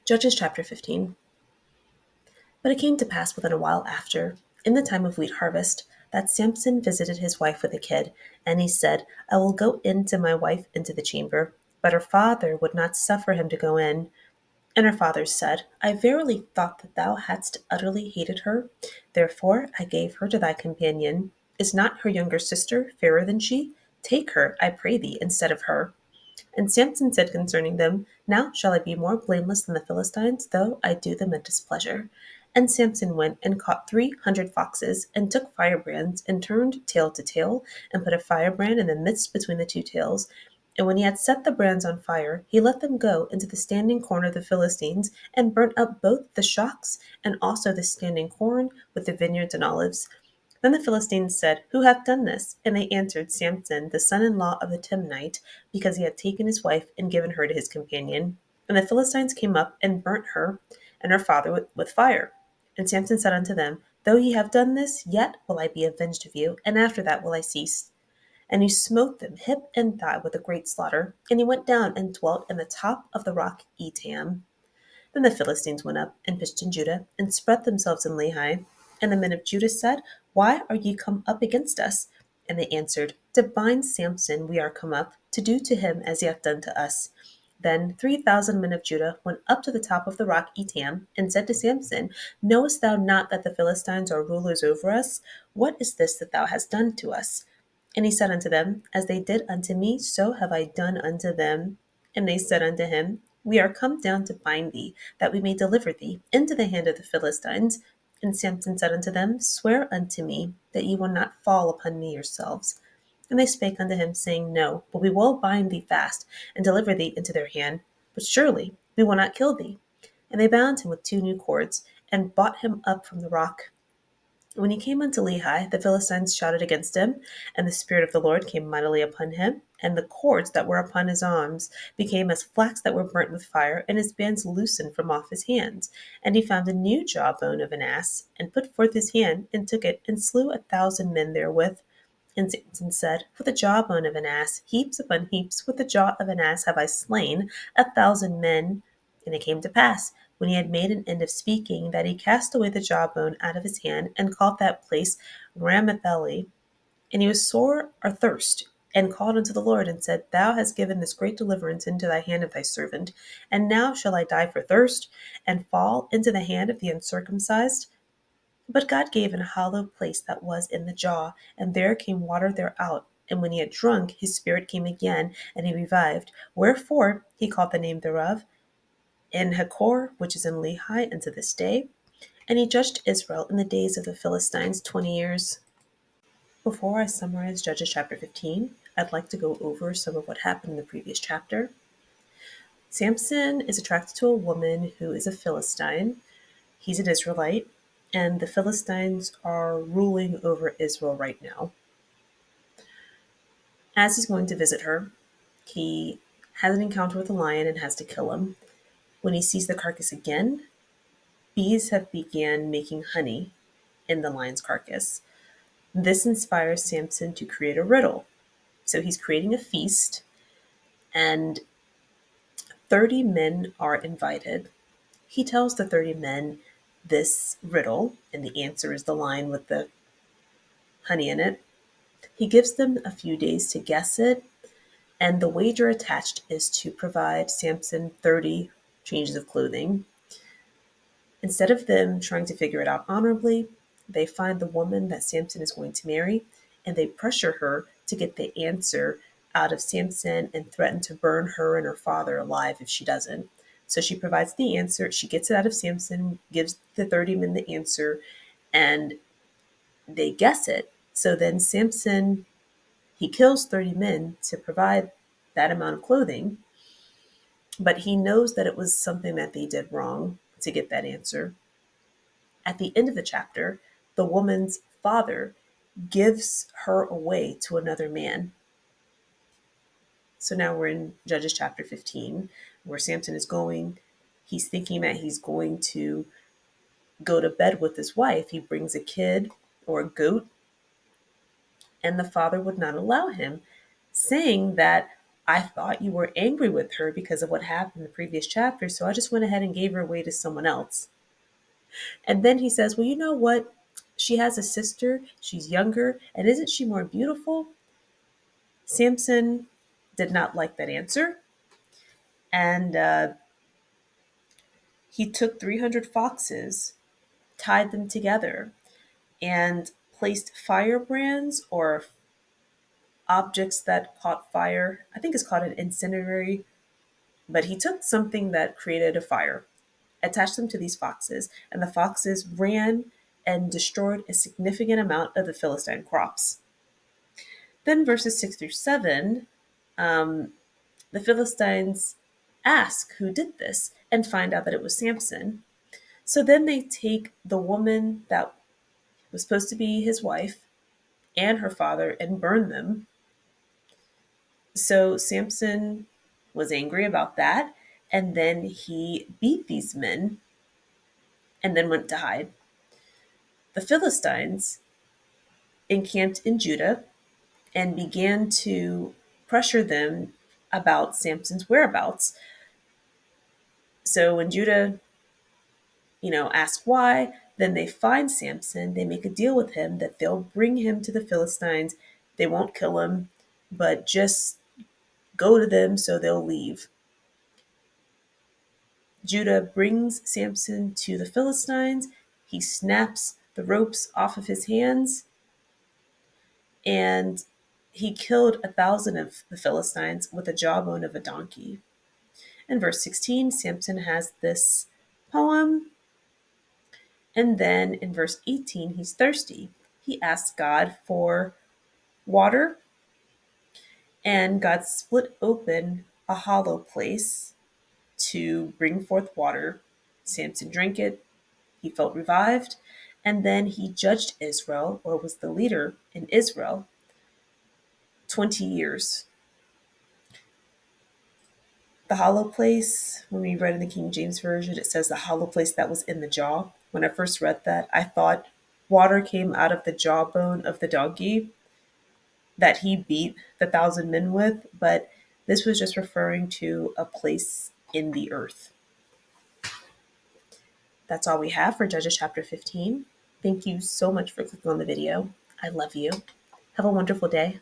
Judges chapter 15. But it came to pass within a while after, in the time of wheat harvest, that Samson visited his wife with a kid, and he said, I will go in to my wife into the chamber. But her father would not suffer him to go in. And her father said, I verily thought that thou hadst utterly hated her. Therefore I gave her to thy companion. Is not her younger sister fairer than she? Take her, I pray thee, instead of her. And Samson said concerning them, Now shall I be more blameless than the Philistines, though I do them a displeasure. And Samson went and caught 300 foxes, and took firebrands, and turned tail to tail, and put a firebrand in the midst between the two tails. And when he had set the brands on fire, he let them go into the standing corn of the Philistines, and burnt up both the shocks and also the standing corn with the vineyards and olives. Then the Philistines said, Who hath done this? And they answered, Samson, the son-in-law of the Timnite, because he had taken his wife and given her to his companion. And the Philistines came up and burnt her and her father with fire. And Samson said unto them, Though ye have done this, yet will I be avenged of you, and after that will I cease. And he smote them hip and thigh with a great slaughter. And he went down and dwelt in the top of the rock Etam. Then the Philistines went up and pitched in Judah, and spread themselves in Lehi. And the men of Judah said, Why are ye come up against us? And they answered, To bind Samson we are come up, to do to him as he hath done to us. Then 3,000 men of Judah went up to the top of the rock Etam, and said to Samson, Knowest thou not that the Philistines are rulers over us? What is this that thou hast done to us? And he said unto them, As they did unto me, so have I done unto them. And they said unto him, We are come down to bind thee, that we may deliver thee into the hand of the Philistines. And Samson said unto them, Swear unto me that ye will not fall upon me yourselves. And they spake unto him, saying, No, but we will bind thee fast, and deliver thee into their hand. But surely we will not kill thee. And they bound him with 2 new cords, and brought him up from the rock. When he came unto Lehi, the Philistines shouted against him, and the Spirit of the Lord came mightily upon him, and the cords that were upon his arms became as flax that were burnt with fire, and his bands loosened from off his hands. And he found a new jawbone of an ass, and put forth his hand, and took it, and slew 1,000 men therewith. And Samson said, With the jawbone of an ass, heaps upon heaps, with the jaw of an ass have I slain 1,000 men. And it came to pass, when he had made an end of speaking, that he cast away the jawbone out of his hand, and called that place Ramatheli. And he was sore athirst, and called unto the Lord, and said, Thou hast given this great deliverance into thy hand of thy servant, and now shall I die for thirst, and fall into the hand of the uncircumcised? But God gave an hollow place that was in the jaw, and there came water thereout. And when he had drunk, his spirit came again, and he revived. Wherefore he called the name thereof En Hakor, which is in Lehi unto this day. And he judged Israel in the days of the Philistines 20 years. Before I summarize Judges chapter 15, I'd like to go over some of what happened in the previous chapter. Samson is attracted to a woman who is a Philistine. He's an Israelite, and the Philistines are ruling over Israel right now. As he's going to visit her, he has an encounter with a lion and has to kill him. When he sees the carcass again, bees have began making honey in the lion's carcass. This inspires Samson to create a riddle. So he's creating a feast, and 30 men are invited. He tells the 30 men this riddle, and the answer is the lion with the honey in it. He gives them a few days to guess it, and the wager attached is to provide Samson 30 changes of clothing. Instead of them trying to figure it out honorably, they find the woman that Samson is going to marry, and they pressure her to get the answer out of Samson and threaten to burn her and her father alive if she doesn't. So she provides the answer, she gets it out of Samson, gives the 30 men the answer, and they guess it. So then Samson, he kills 30 men to provide that amount of clothing, but he knows that it was something that they did wrong to get that answer. At the end of the chapter, the woman's father gives her away to another man. So now we're in Judges chapter 15, where Samson is going. He's thinking that he's going to go to bed with his wife. He brings a kid or a goat, and the father would not allow him, saying that I thought you were angry with her because of what happened in the previous chapter, so I just went ahead and gave her away to someone else. And then he says, well, you know what? She has a sister, she's younger, and isn't she more beautiful? Samson did not like that answer, and he took 300 foxes, tied them together, and placed firebrands or objects that caught fire. I think it's called an incendiary, but he took something that created a fire, attached them to these foxes, and the foxes ran and destroyed a significant amount of the Philistine crops. Then verses 6 through 7, the Philistines ask who did this and find out that it was Samson. So then they take the woman that was supposed to be his wife and her father and burn them. So Samson was angry about that, and then he beat these men and then went to hide. The Philistines encamped in Judah and began to pressure them about Samson's whereabouts. So when Judah, ask why, then they find Samson. They make a deal with him that they'll bring him to the Philistines. They won't kill him, but just go to them so they'll leave. Judah brings Samson to the Philistines. He snaps the ropes off of his hands, and he killed 1,000 of the Philistines with a jawbone of a donkey. In verse 16, Samson has this poem. And then in verse 18, he's thirsty. He asks God for water, and God split open a hollow place to bring forth water. Samson drank it. He felt revived. And then he judged Israel, or was the leader in Israel, 20 years. The hollow place, when we read in the King James Version, it says the hollow place that was in the jaw. When I first read that, I thought water came out of the jawbone of the donkey that he beat the 1,000 men with, but this was just referring to a place in the earth. That's all we have for Judges chapter 15. Thank you so much for clicking on the video. I love you. Have a wonderful day.